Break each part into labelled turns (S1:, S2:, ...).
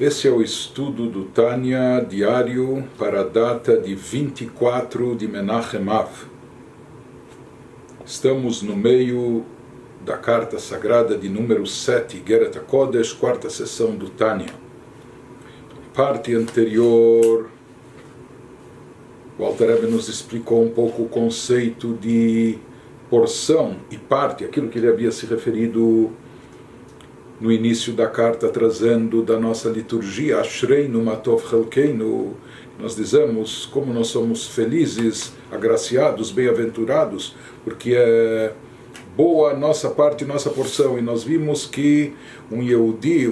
S1: Esse é o estudo do Tânia diário para a data de 24 de Menachem Av. Estamos no meio da carta sagrada de número 7, Igeret HaKodesh, quarta sessão do Tânia. Parte anterior, o Alter Rebbe nos explicou um pouco o conceito de porção e parte, aquilo que ele havia se referido no início da carta, trazendo da nossa liturgia, Ashreinu Matov Chelkeinu. Nós dizemos como nós somos felizes, agraciados, bem-aventurados, porque é boa a nossa parte, nossa porção. E nós vimos que um Yehudi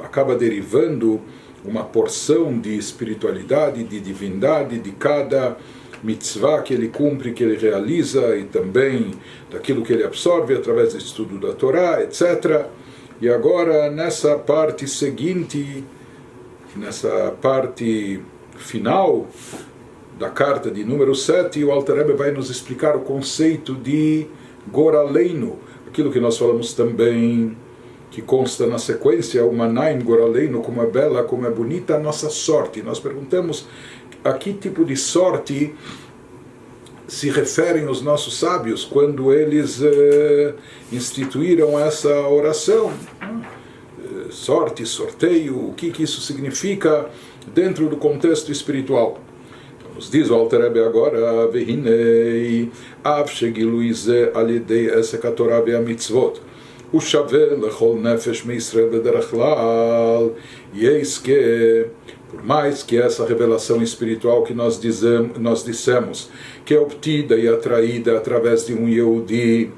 S1: acaba derivando uma porção de espiritualidade, de divindade, de cada mitzvah que ele cumpre, que ele realiza, e também daquilo que ele absorve através do estudo da Torá, etc. E agora, nessa parte seguinte, nessa parte final da carta de número 7, o Alter Rebbe vai nos explicar o conceito de Goraleinu, aquilo que nós falamos também, que consta na sequência, o Manaim Goraleinu, como é bela, como é bonita a nossa sorte. Nós perguntamos a que tipo de sorte se referem os nossos sábios quando eles instituíram essa oração. Sorte, sorteio, o que isso significa dentro do contexto espiritual. Então, nos diz o Alter Rebbe agora, Vehinei, Av shegilu ize al yedei esek haTorah ve'amitzvot, u'shaveh lechol nefesh me'Yisrael b'derech klal, e eis que, por mais que essa revelação espiritual que nós dissemos, que é obtida e atraída através de um Yehudi,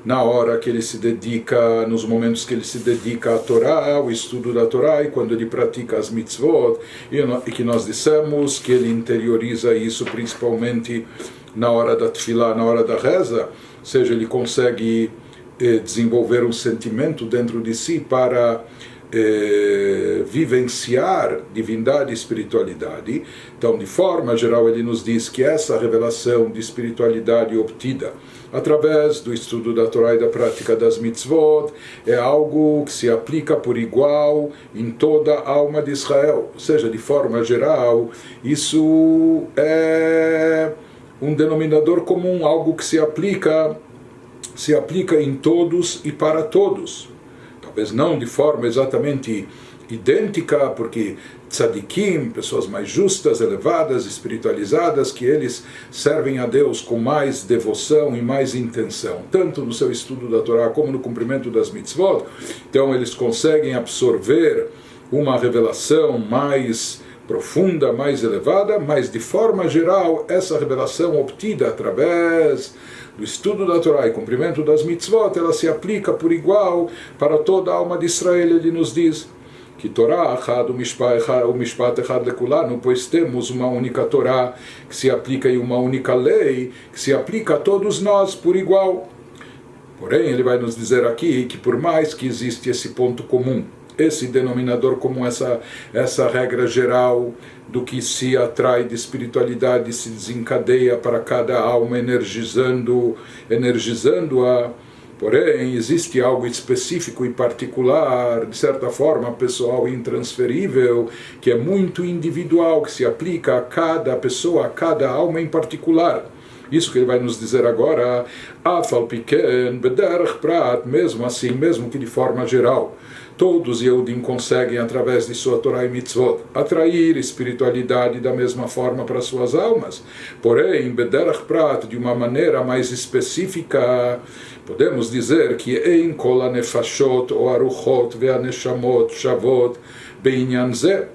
S1: na hora que ele se dedica, nos momentos que ele se dedica à Torá, ao estudo da Torá, e quando ele pratica as mitzvot, e que nós dissemos que ele interioriza isso principalmente na hora da tefilá, na hora da reza, ou seja, ele consegue desenvolver um sentimento dentro de si para vivenciar divindade e espiritualidade. Então, de forma geral, ele nos diz que essa revelação de espiritualidade obtida através do estudo da Torá e da prática das mitzvot é algo que se aplica por igual em toda a alma de Israel. Ou seja, de forma geral, isso é um denominador comum, algo que se aplica em todos e para todos. Talvez não de forma exatamente idêntica, porque tzadikim, pessoas mais justas, elevadas, espiritualizadas, que eles servem a Deus com mais devoção e mais intenção, tanto no seu estudo da Torá como no cumprimento das mitzvot. Então eles conseguem absorver uma revelação mais profunda, mais elevada, mas de forma geral essa revelação obtida através do estudo da Torá e cumprimento das mitzvot, ela se aplica por igual para toda a alma de Israel. Ele nos diz que Torá achad, o mishpat echad lekulanu, pois temos uma única Torá que se aplica e uma única lei que se aplica a todos nós por igual. Porém, ele vai nos dizer aqui que por mais que existe esse ponto comum, esse denominador comum, essa regra geral do que se atrai de espiritualidade, se desencadeia para cada alma, energizando-a. Porém, existe algo específico e particular, de certa forma pessoal e intransferível, que é muito individual, que se aplica a cada pessoa, a cada alma em particular. Isso que ele vai nos dizer agora, Afal Piken, Bederach Prat, mesmo assim, mesmo que de forma geral, todos os Yehudim conseguem, através de sua Torá e Mitzvot, atrair espiritualidade da mesma forma para suas almas. Porém, Bederach Prat, de uma maneira mais específica, podemos dizer que Ein Kol HaNefashot ou Aruchot ve'Aneshamot Shavot Be'inyan Zeh.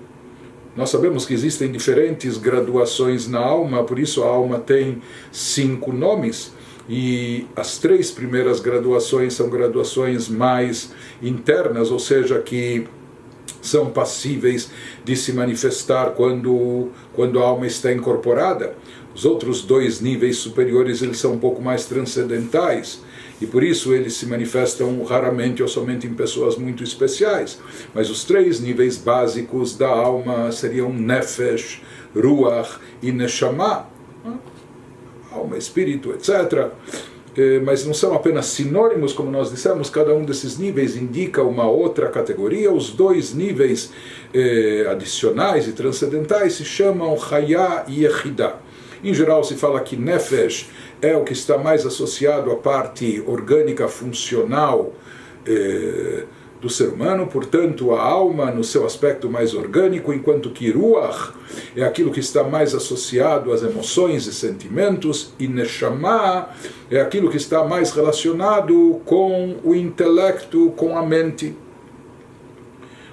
S1: Nós sabemos que existem diferentes graduações na alma, por isso a alma tem 5 nomes. E as 3 primeiras graduações são graduações mais internas, ou seja, que são passíveis de se manifestar quando a alma está incorporada. Os outros 2 níveis superiores, eles são um pouco mais transcendentais, e por isso eles se manifestam raramente ou somente em pessoas muito especiais. Mas os 3 níveis básicos da alma seriam Nefesh, Ruach e Neshama, alma, espírito, etc. mas não são apenas sinônimos, como nós dissemos, cada um desses níveis indica uma outra categoria. Os dois níveis adicionais e transcendentais se chamam Chaya e Yechidah. Em geral se fala que Nefesh é o que está mais associado à parte orgânica funcional do ser humano, portanto a alma no seu aspecto mais orgânico, enquanto que Ruach é aquilo que está mais associado às emoções e sentimentos, e Neshama é aquilo que está mais relacionado com o intelecto, com a mente.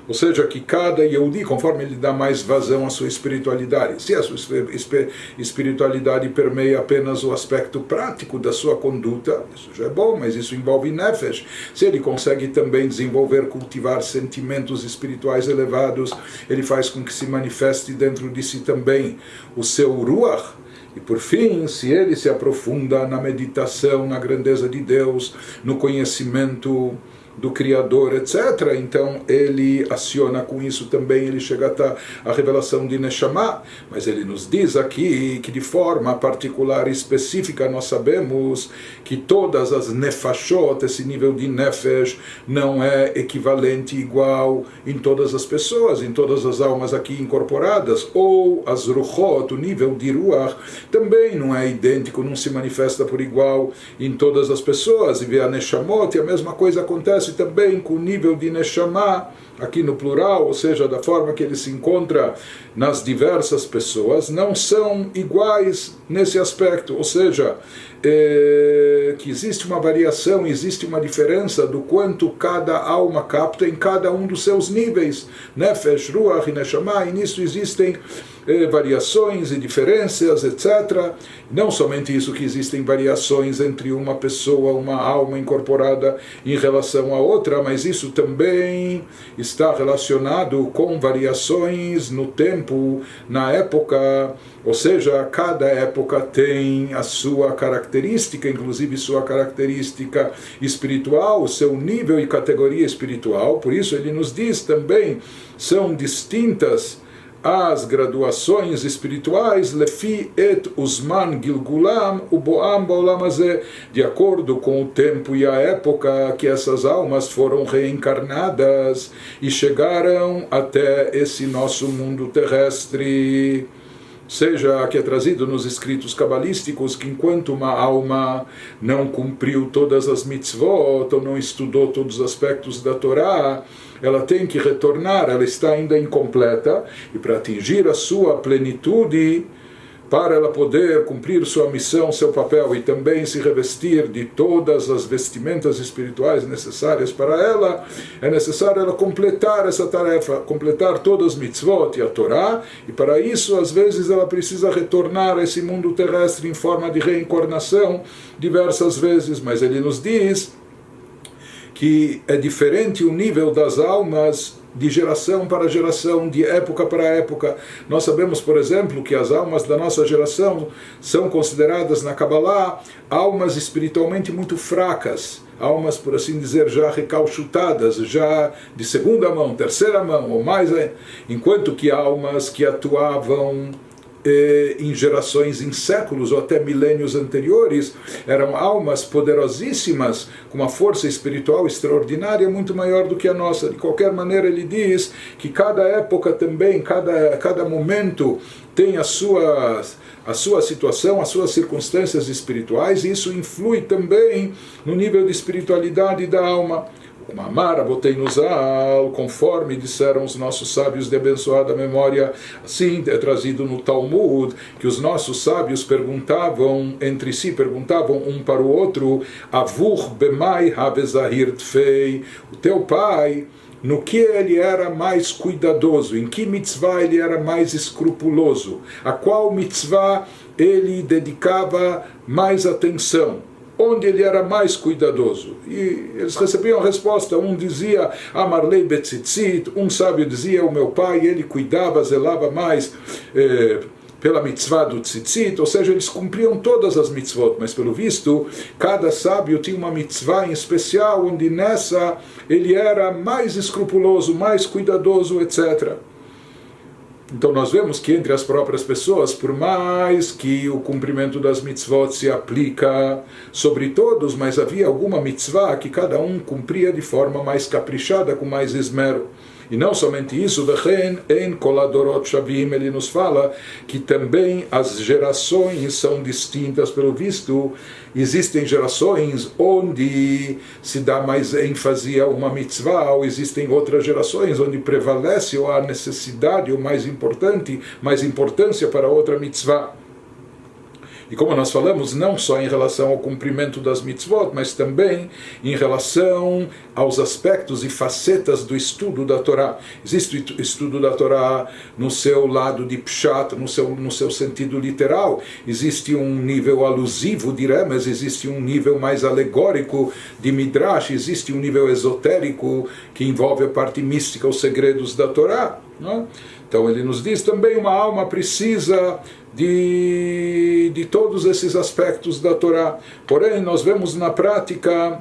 S1: Ou seja, que cada Yehudi, conforme ele dá mais vazão à sua espiritualidade, se a sua espiritualidade permeia apenas o aspecto prático da sua conduta, isso já é bom, mas isso envolve Nefesh. Se ele consegue também desenvolver, cultivar sentimentos espirituais elevados, ele faz com que se manifeste dentro de si também o seu Ruach. E por fim, se ele se aprofunda na meditação, na grandeza de Deus, no conhecimento do Criador, etc., então ele aciona com isso também, ele chega até a revelação de Neshama. Mas ele nos diz aqui que de forma particular e específica nós sabemos que todas as nefashot, esse nível de nefesh, não é equivalente igual em todas as pessoas, em todas as almas aqui incorporadas, ou as ruchot, o nível de ruach, também não é idêntico, não se manifesta por igual em todas as pessoas. E vê a neshamot, e a mesma coisa acontece também com o nível de Neshama, aqui no plural, ou seja, da forma que ele se encontra nas diversas pessoas, não são iguais nesse aspecto, ou seja, que existe uma variação, existe uma diferença do quanto cada alma capta em cada um dos seus níveis, Nefesh, Ruach e Neshama, e nisso existem variações e diferenças, etc. Não somente isso, que existem variações entre uma pessoa, uma alma incorporada em relação a outra, mas isso também está relacionado com variações no tempo, na época, ou seja, cada época tem a sua característica, inclusive sua característica espiritual, seu nível e categoria espiritual. Por isso ele nos diz também, são distintas as graduações espirituais, lefi et uzman gilgulam uboam baolam hazeh, de acordo com o tempo e a época que essas almas foram reencarnadas e chegaram até esse nosso mundo terrestre. Seja que é trazido nos escritos cabalísticos que enquanto uma alma não cumpriu todas as mitzvot, ou não estudou todos os aspectos da Torá, ela tem que retornar, ela está ainda incompleta, e para atingir a sua plenitude, para ela poder cumprir sua missão, seu papel, e também se revestir de todas as vestimentas espirituais necessárias para ela, é necessário ela completar essa tarefa, completar todas as mitzvot e a Torá, e para isso, às vezes, ela precisa retornar a esse mundo terrestre em forma de reencarnação diversas vezes. Mas ele nos diz que é diferente o nível das almas de geração para geração, de época para época. Nós sabemos, por exemplo, que as almas da nossa geração são consideradas na Kabbalah almas espiritualmente muito fracas, almas, por assim dizer, já recalchutadas, já de segunda mão, terceira mão, ou mais, enquanto que almas que atuavam em gerações, em séculos ou até milênios anteriores, eram almas poderosíssimas, com uma força espiritual extraordinária, muito maior do que a nossa. De qualquer maneira, ele diz que cada época também, cada momento tem a sua situação, as suas circunstâncias espirituais, e isso influi também no nível de espiritualidade da alma. Mamar Abotenu Zal, conforme disseram os nossos sábios de abençoada memória, assim é trazido no Talmud, que os nossos sábios perguntavam entre si, perguntavam um para o outro, Avur bemai havezahir tfei, o teu pai, no que ele era mais cuidadoso, em que mitzvah ele era mais escrupuloso, a qual mitzvah ele dedicava mais atenção, onde ele era mais cuidadoso. E eles recebiam a resposta, um dizia Amarlei Betzitzit, um sábio dizia o meu pai, ele cuidava, zelava mais pela mitzvah do tzitzit, ou seja, eles cumpriam todas as mitzvot, mas pelo visto, cada sábio tinha uma mitzvah em especial, onde nessa ele era mais escrupuloso, mais cuidadoso, etc. Então nós vemos que entre as próprias pessoas, por mais que o cumprimento das mitzvot se aplica sobre todos, mas havia alguma mitzvah que cada um cumpria de forma mais caprichada, com mais esmero. E não somente isso, ele nos fala que também as gerações são distintas, pelo visto. Existem gerações onde se dá mais ênfase a uma mitzvah, ou existem outras gerações onde prevalece ou a necessidade, ou mais importante, mais importância para outra mitzvah. E como nós falamos, não só em relação ao cumprimento das mitzvot, mas também em relação aos aspectos e facetas do estudo da Torá. Existe o estudo da Torá no seu lado de pshat, no seu sentido literal. Existe um nível alusivo de Remes, existe um nível mais alegórico de Midrash, existe um nível esotérico que envolve a parte mística, os segredos da Torá. Não? Então ele nos diz também, uma alma precisa de todos esses aspectos da Torá. Porém, nós vemos na prática,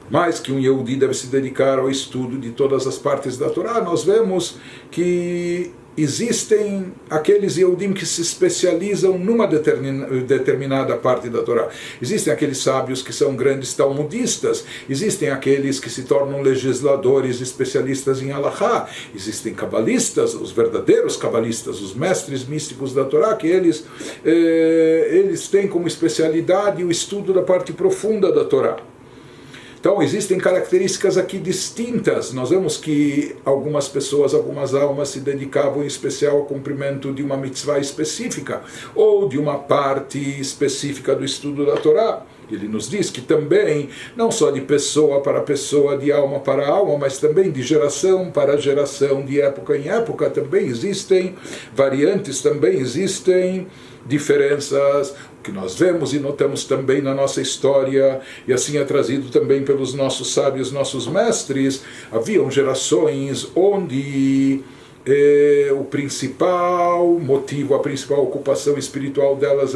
S1: mais que um Yehudi deve se dedicar ao estudo de todas as partes da Torá, nós vemos que existem aqueles Yehudim que se especializam numa determinada parte da Torá. Existem aqueles sábios que são grandes talmudistas, existem aqueles que se tornam legisladores especialistas em Halachá, existem cabalistas, os verdadeiros cabalistas, os mestres místicos da Torá, que eles têm como especialidade o estudo da parte profunda da Torá. Então existem características aqui distintas. Nós vemos que algumas pessoas, algumas almas se dedicavam em especial ao cumprimento de uma mitzvah específica ou de uma parte específica do estudo da Torá. Ele nos diz que também, não só de pessoa para pessoa, de alma para alma, mas também de geração para geração, de época em época, também existem variantes, também existem diferenças, que nós vemos e notamos também na nossa história, e assim é trazido também pelos nossos sábios, nossos mestres. Haviam gerações onde o principal motivo, a principal ocupação espiritual delas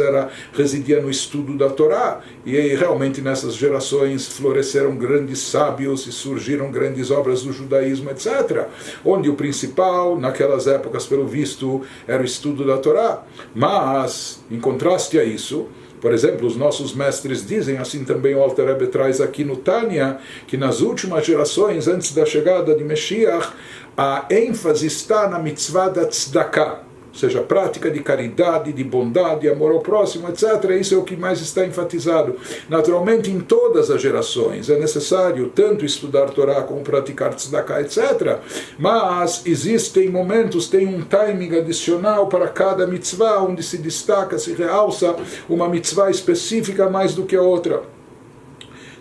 S1: residia no estudo da Torá, e realmente nessas gerações floresceram grandes sábios e surgiram grandes obras do judaísmo, etc., onde o principal, naquelas épocas, pelo visto, era o estudo da Torá. Mas, em contraste a isso, por exemplo, os nossos mestres dizem, assim também o Alter Rebbe traz aqui no Tânia, que nas últimas gerações, antes da chegada de Meshiach, a ênfase está na mitzvah da tzedakah, ou seja, a prática de caridade, de bondade, amor ao próximo, etc. Isso é o que mais está enfatizado. Naturalmente, em todas as gerações é necessário tanto estudar Torá como praticar tzedakah, etc. Mas existem momentos, tem um timing adicional para cada mitzvah, onde se destaca, se realça uma mitzvah específica mais do que a outra.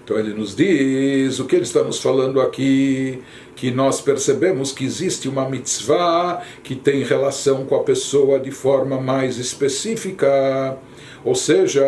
S1: Então ele nos diz, o que ele está nos falando aqui, que nós percebemos que existe uma mitzvah que tem relação com a pessoa de forma mais específica, ou seja,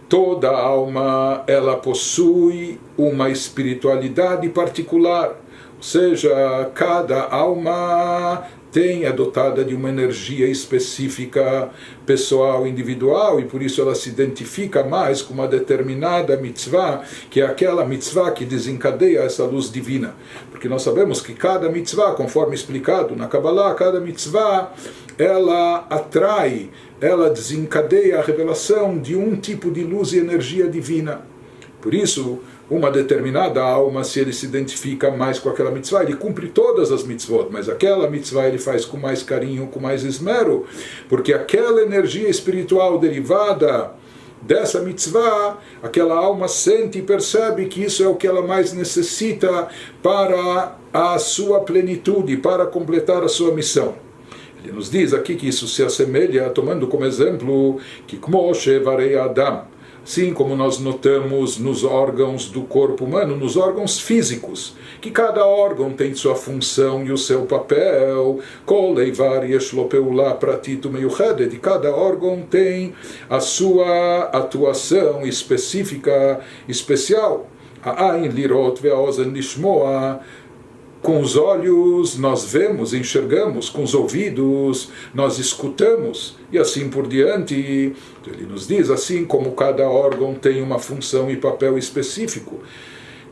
S1: toda alma ela possui uma espiritualidade particular, ou seja, cada alma é dotada de uma energia específica, pessoal, individual, e por isso ela se identifica mais com uma determinada mitzvah, que é aquela mitzvah que desencadeia essa luz divina. Porque nós sabemos que cada mitzvah, conforme explicado na Kabbalah, cada mitzvah, ela atrai, ela desencadeia a revelação de um tipo de luz e energia divina. Por isso, uma determinada alma, se ele se identifica mais com aquela mitzvah, ele cumpre todas as mitzvot, mas aquela mitzvah ele faz com mais carinho, com mais esmero, porque aquela energia espiritual derivada dessa mitzvah, aquela alma sente e percebe que isso é o que ela mais necessita para a sua plenitude, para completar a sua missão. Ele nos diz aqui que isso se assemelha, tomando como exemplo, que Moshe varei Adam, assim como nós notamos nos órgãos do corpo humano, nos órgãos físicos, que cada órgão tem sua função e o seu papel, e cada órgão tem a sua atuação específica, especial. Com os olhos nós vemos, enxergamos, com os ouvidos nós escutamos, e assim por diante. Ele nos diz, assim como cada órgão tem uma função e papel específico,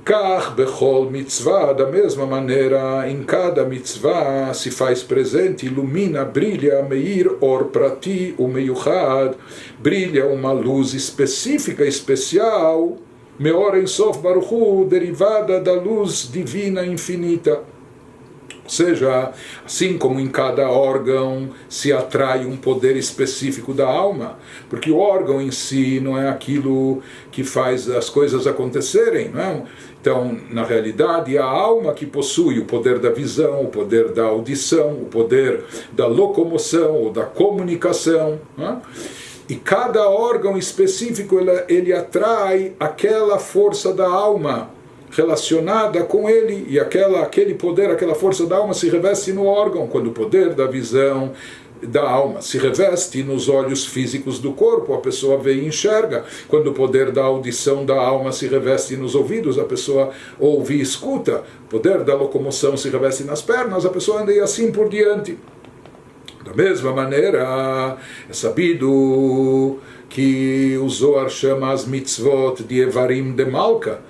S1: Kach bechol mitzvah, da mesma maneira, em cada mitzvah se faz presente, ilumina, brilha, meir or prati, o meyuchad, brilha uma luz específica, especial, meor em sof baruchu, derivada da luz divina infinita. Ou seja, assim como em cada órgão se atrai um poder específico da alma, porque o órgão em si não é aquilo que faz as coisas acontecerem, não é? Então, na realidade, é a alma que possui o poder da visão, o poder da audição, o poder da locomoção ou da comunicação, não é? E cada órgão específico ele atrai aquela força da alma relacionada com ele, e aquele poder, aquela força da alma se reveste no órgão, quando o poder da visão da alma se reveste nos olhos físicos do corpo, a pessoa vê e enxerga. Quando o poder da audição da alma se reveste nos ouvidos, a pessoa ouve e escuta. O poder da locomoção se reveste nas pernas, a pessoa anda e assim por diante. Da mesma maneira, é sabido que o Zohar chama as mitzvot de Evarim de Malka.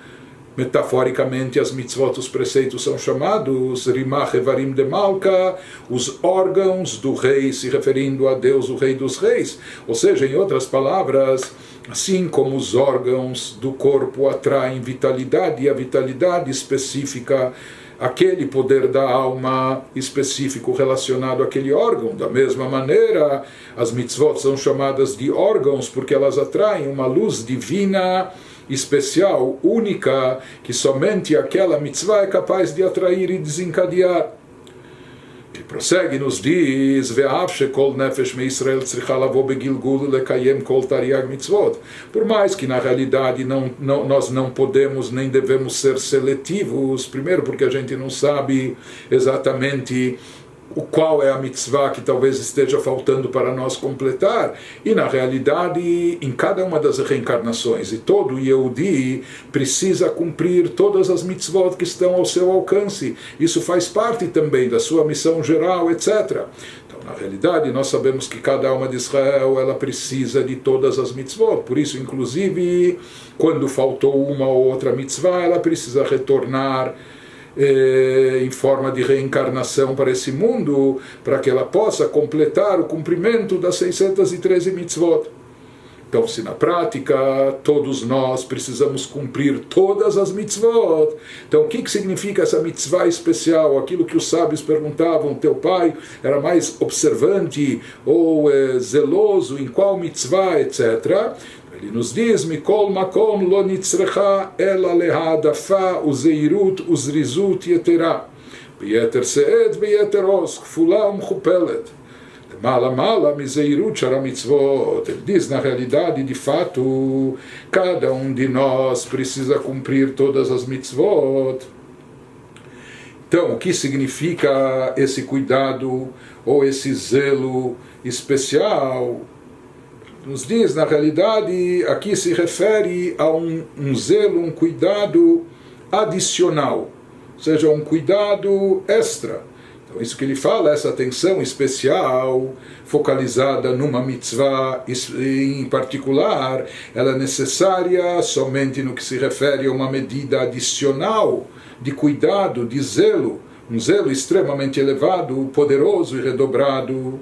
S1: Metaforicamente, as mitzvot, os preceitos, são chamados Rimach Evarim de Malka, os órgãos do rei, se referindo a Deus, o rei dos reis. Ou seja, em outras palavras, assim como os órgãos do corpo atraem vitalidade, e a vitalidade específica, aquele poder da alma específico relacionado àquele órgão. Da mesma maneira, as mitzvot são chamadas de órgãos porque elas atraem uma luz divina especial, única, que somente aquela mitzvah é capaz de atrair e desencadear. Ele prossegue e nos diz: Ve'av shekol nefesh me'Israel tzricha lavo begilgul lekayem kol tariag mitzvot. Por mais que na realidade nós não podemos nem devemos ser seletivos, primeiro porque a gente não sabe exatamente qual é a mitzvah que talvez esteja faltando para nós completar, e na realidade em cada uma das reencarnações, e todo Yehudi precisa cumprir todas as mitzvot que estão ao seu alcance. Isso faz parte também da sua missão geral, etc. Então, na realidade, nós sabemos que cada alma de Israel ela precisa de todas as mitzvot. Por isso, inclusive, quando faltou uma ou outra mitzvah, ela precisa retornar em forma de reencarnação para esse mundo, para que ela possa completar o cumprimento das 613 mitzvot. Então, se na prática todos nós precisamos cumprir todas as mitzvot, então o que significa essa mitzvah especial? Aquilo que os sábios perguntavam: teu pai era mais observante ou zeloso em qual mitzvah, etc. Ele nos diz: Mikol makom lo nitzrecha ela lehadafa uzeirut uzrizut yetera beyeter seed beyeter os kfula umchupelet mala mala mizeirut shara mitzvot. Ele diz, na realidade, de fato, cada um de nós precisa cumprir todas as mitzvot. Então, o que significa esse cuidado ou esse zelo especial? Nos diz, na realidade, aqui se refere a um zelo, um cuidado adicional, ou seja, um cuidado extra. Então, isso que ele fala, essa atenção especial, focalizada numa mitzvah em particular, ela é necessária somente no que se refere a uma medida adicional de cuidado, de zelo, um zelo extremamente elevado, poderoso e redobrado,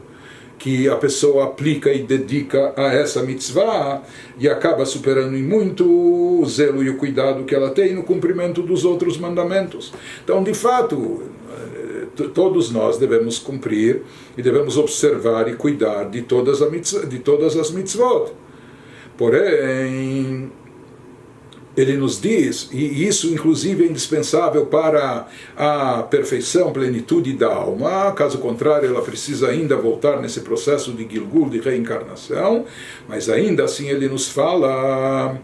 S1: que a pessoa aplica e dedica a essa mitzvah e acaba superando em muito o zelo e o cuidado que ela tem no cumprimento dos outros mandamentos. Então, de fato, todos nós devemos cumprir e devemos observar e cuidar de todas as mitzvot. Porém, ele nos diz, e isso inclusive é indispensável para a perfeição, plenitude da alma, caso contrário ela precisa ainda voltar nesse processo de Gilgul, de reencarnação, mas ainda assim ele nos fala,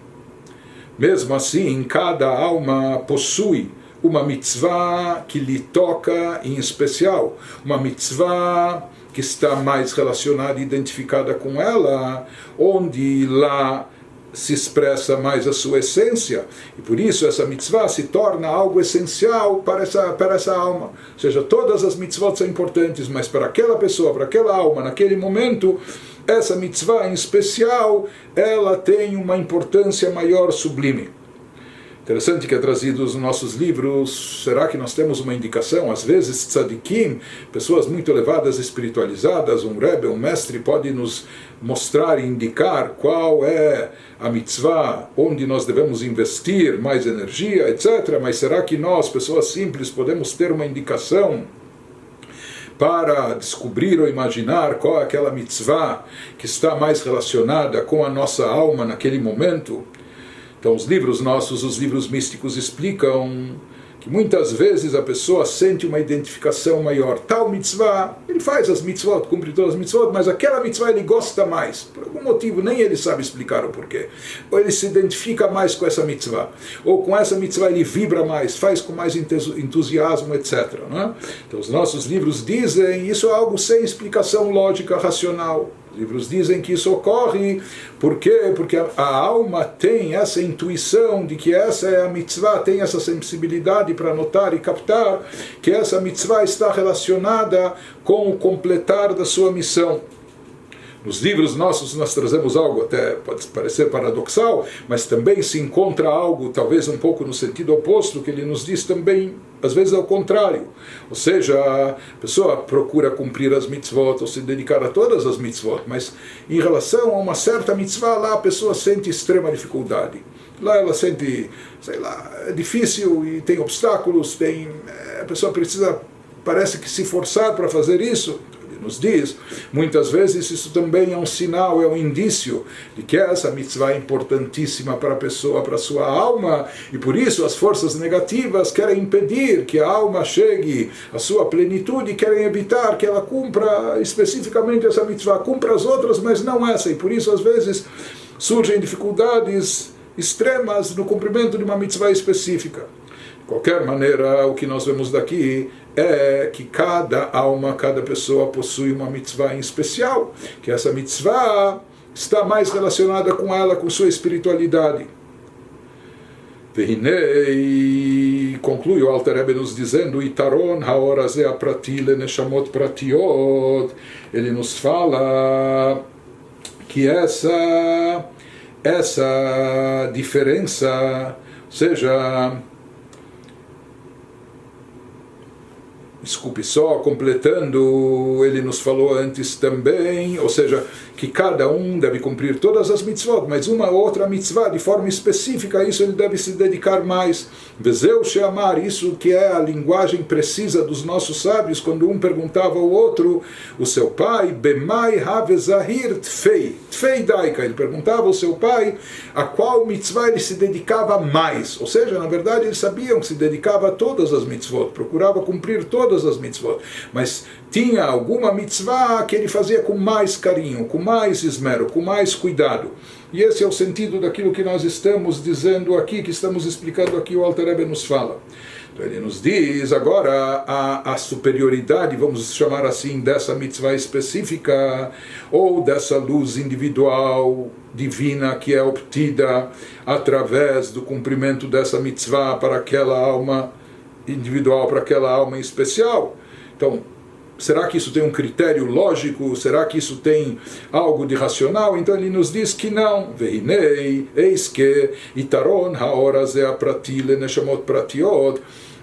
S1: mesmo assim, cada alma possui uma mitzvah que lhe toca em especial, uma mitzvah que está mais relacionada e identificada com ela, onde lá se expressa mais a sua essência, e por isso essa mitzvah se torna algo essencial para essa alma. Ou seja, todas as mitzvot são importantes, mas para aquela pessoa, para aquela alma, naquele momento, essa mitzvah em especial, ela tem uma importância maior, sublime. Interessante que é trazido nos nossos livros. Será que nós temos uma indicação? Às vezes, tzadikim, pessoas muito elevadas, espiritualizadas, um rebbe, um mestre, pode nos mostrar e indicar qual é a mitzvah, onde nós devemos investir mais energia, etc. Mas será que nós, pessoas simples, podemos ter uma indicação para descobrir ou imaginar qual é aquela mitzvah que está mais relacionada com a nossa alma naquele momento? Então os livros nossos, os livros místicos explicam que muitas vezes a pessoa sente uma identificação maior. Tal mitzvah, ele faz as mitzvot, cumpre todas as mitzvot, mas aquela mitzvah ele gosta mais. Por algum motivo, nem ele sabe explicar o porquê. Ou ele se identifica mais com essa mitzvah. Ou com essa mitzvah ele vibra mais, faz com mais entusiasmo, etc. Não é? Então os nossos livros dizem, isso é algo sem explicação lógica, racional. Os livros dizem que isso ocorre, por quê? Porque a alma tem essa intuição de que essa é a mitzvah, tem essa sensibilidade para notar e captar que essa mitzvah está relacionada com o completar da sua missão. Nos livros nossos nós trazemos algo, até pode parecer paradoxal, mas também se encontra algo, talvez um pouco no sentido oposto, que ele nos diz também, às vezes ao contrário. Ou seja, a pessoa procura cumprir as mitzvot, ou se dedicar a todas as mitzvot, mas em relação a uma certa mitzvah, lá a pessoa sente extrema dificuldade. Lá ela sente, sei lá, é difícil e tem obstáculos, a pessoa precisa, parece que se forçar para fazer isso. Nos diz, muitas vezes isso também é um sinal, é um indício de que essa mitzvah é importantíssima para a pessoa, para a sua alma, e por isso as forças negativas querem impedir que a alma chegue à sua plenitude, querem evitar que ela cumpra especificamente essa mitzvah, cumpra as outras, mas não essa, e por isso às vezes surgem dificuldades extremas no cumprimento de uma mitzvah específica. De qualquer maneira, o que nós vemos daqui é que cada alma, cada pessoa possui uma mitzvah em especial, que essa mitzvah está mais relacionada com ela, com sua espiritualidade. Vehinei, conclui o Alter Rebbe nos dizendo, Itaron haor ze aprati le neshamot pratiot, ele nos fala que essa diferença, ou seja, desculpe, só completando, ele nos falou antes também, ou seja, que cada um deve cumprir todas as mitzvot, mas uma ou outra mitzvah de forma específica, isso ele deve se dedicar mais. Vezeu sheamar, isso que é a linguagem precisa dos nossos sábios, quando um perguntava ao outro, o seu pai, Bemai havezahir tfei daika, ele perguntava ao seu pai a qual mitzvah ele se dedicava mais, ou seja, na verdade eles sabiam que se dedicava a todas as mitzvot, procurava cumprir todas as mitzvot, mas tinha alguma mitzvah que ele fazia com mais carinho, com mais esmero, com mais cuidado. E esse é o sentido daquilo que nós estamos dizendo aqui, que estamos explicando aqui, o Alter Rebbe nos fala. Então ele nos diz agora a superioridade, vamos chamar assim, dessa mitzvah específica, ou dessa luz individual, divina, que é obtida através do cumprimento dessa mitzvah para aquela alma individual, para aquela alma em especial. Então, será que isso tem um critério lógico? Será que isso tem algo de racional? Então ele nos diz que não. Veinei, eis que, itaron haor ze aprati le neshamot pratiot.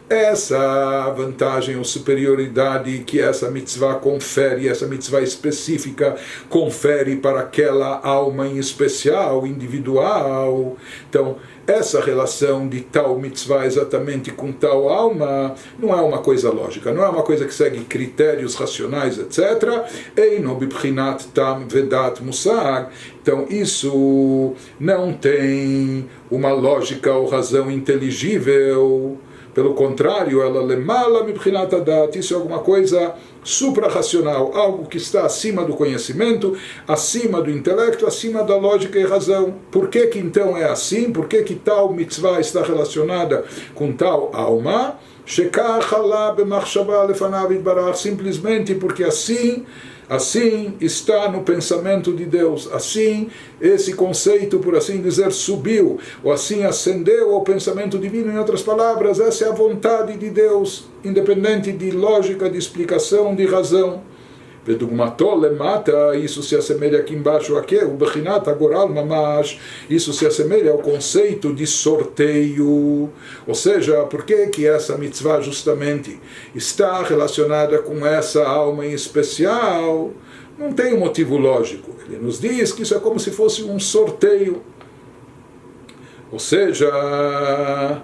S1: Essa vantagem ou superioridade que essa mitzvah confere, essa mitzvah específica confere para aquela alma em especial, individual. Então, essa relação de tal mitzvah exatamente com tal alma não é uma coisa lógica, não é uma coisa que segue critérios racionais, etc. Eino bibchinat tam vedat musag. Então isso não tem uma lógica ou razão inteligível. Pelo contrário, ela lemala mibchinat adat, isso é alguma coisa suprarracional, algo que está acima do conhecimento, acima do intelecto, acima da lógica e razão. Por que que então é assim? Por que que tal mitzvah está relacionada com tal alma? Simplesmente porque assim está no pensamento de Deus, assim esse conceito, por assim dizer, subiu, ou assim ascendeu ao pensamento divino. Em outras palavras, essa é a vontade de Deus, independente de lógica, de explicação, de razão. Vedugmato lemata, isso se assemelha aqui embaixo a quê? O bechinat agoral mamash, isso se assemelha ao conceito de sorteio. Ou seja, por que essa mitzvah justamente está relacionada com essa alma em especial? Não tem um motivo lógico. Ele nos diz que isso é como se fosse um sorteio. Ou seja,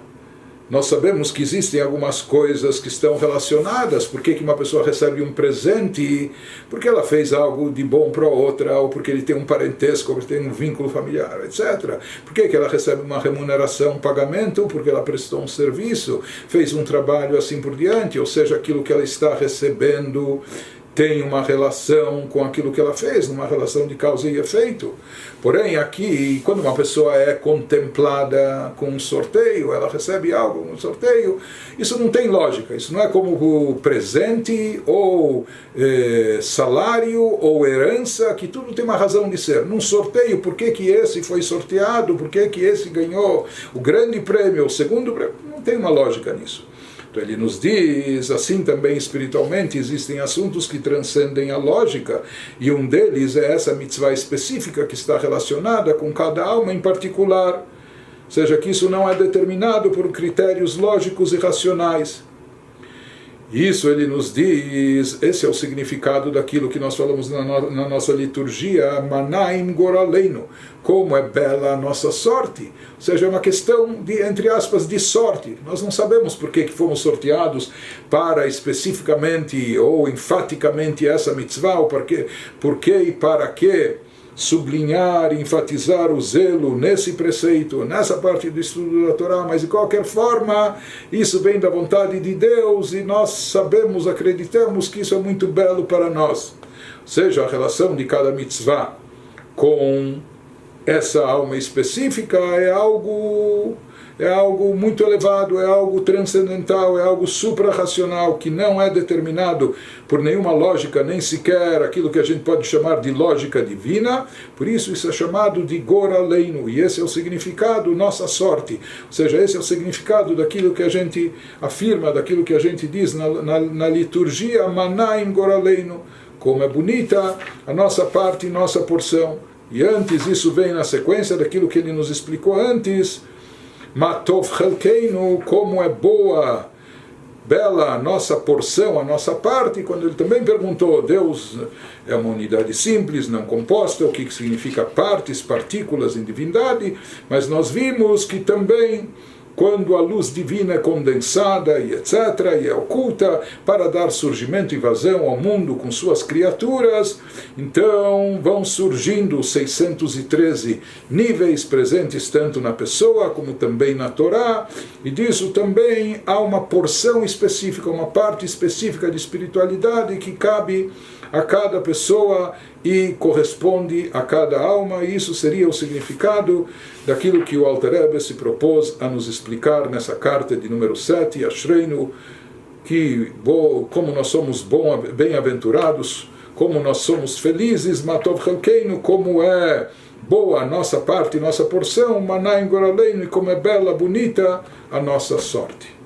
S1: nós sabemos que existem algumas coisas que estão relacionadas. Por que uma pessoa recebe um presente? Porque ela fez algo de bom para outra, ou porque ele tem um parentesco, ou porque tem um vínculo familiar, etc. Por que ela recebe uma remuneração, um pagamento? Porque ela prestou um serviço, fez um trabalho, assim por diante. Ou seja, aquilo que ela está recebendo tem uma relação com aquilo que ela fez, uma relação de causa e efeito. Porém, aqui, quando uma pessoa é contemplada com um sorteio, ela recebe algo, um sorteio, isso não tem lógica. Isso não é como presente, ou salário, ou herança, que tudo tem uma razão de ser. Num sorteio, por que esse foi sorteado, por que esse ganhou o grande prêmio, o segundo prêmio? Não tem uma lógica nisso. Então ele nos diz, assim também espiritualmente existem assuntos que transcendem a lógica, e um deles é essa mitzvah específica que está relacionada com cada alma em particular. Ou seja, que isso não é determinado por critérios lógicos e racionais. Isso ele nos diz, esse é o significado daquilo que nós falamos na nossa liturgia, Manaim Goraleinu, como é bela a nossa sorte. Ou seja, é uma questão de, entre aspas, de sorte. Nós não sabemos por que fomos sorteados para especificamente ou enfaticamente essa mitzvah, ou por que e para que sublinhar, enfatizar o zelo nesse preceito, nessa parte do estudo da Torá, mas de qualquer forma, isso vem da vontade de Deus e nós sabemos, acreditamos que isso é muito belo para nós. Ou seja, a relação de cada mitzvah com essa alma específica é algo muito elevado, é algo transcendental, é algo suprarracional, que não é determinado por nenhuma lógica, nem sequer aquilo que a gente pode chamar de lógica divina. Por isso é chamado de Goraleinu, e esse é o significado, nossa sorte. Ou seja, esse é o significado daquilo que a gente afirma, daquilo que a gente diz na liturgia, Manaim Goraleinu, como é bonita a nossa parte, nossa porção. E antes, isso vem na sequência daquilo que ele nos explicou antes, Matov Chelkeinu, como é boa, bela a nossa porção, a nossa parte, quando ele também perguntou, Deus é uma unidade simples, não composta, o que significa partes, partículas em divindade, mas nós vimos que também, quando a luz divina é condensada e etc., e é oculta, para dar surgimento e vazão ao mundo com suas criaturas, então vão surgindo 613 níveis presentes tanto na pessoa como também na Torá, e disso também há uma porção específica, uma parte específica de espiritualidade que cabe a cada pessoa e corresponde a cada alma, e isso seria o significado daquilo que o Alter Rebbe se propôs a nos explicar nessa carta de número 7, Ashreinu, que como nós somos bem-aventurados, como nós somos felizes, Matov Chelkeinu, como é boa a nossa parte, nossa porção, Manaim Goraleinu, e como é bela, bonita a nossa sorte.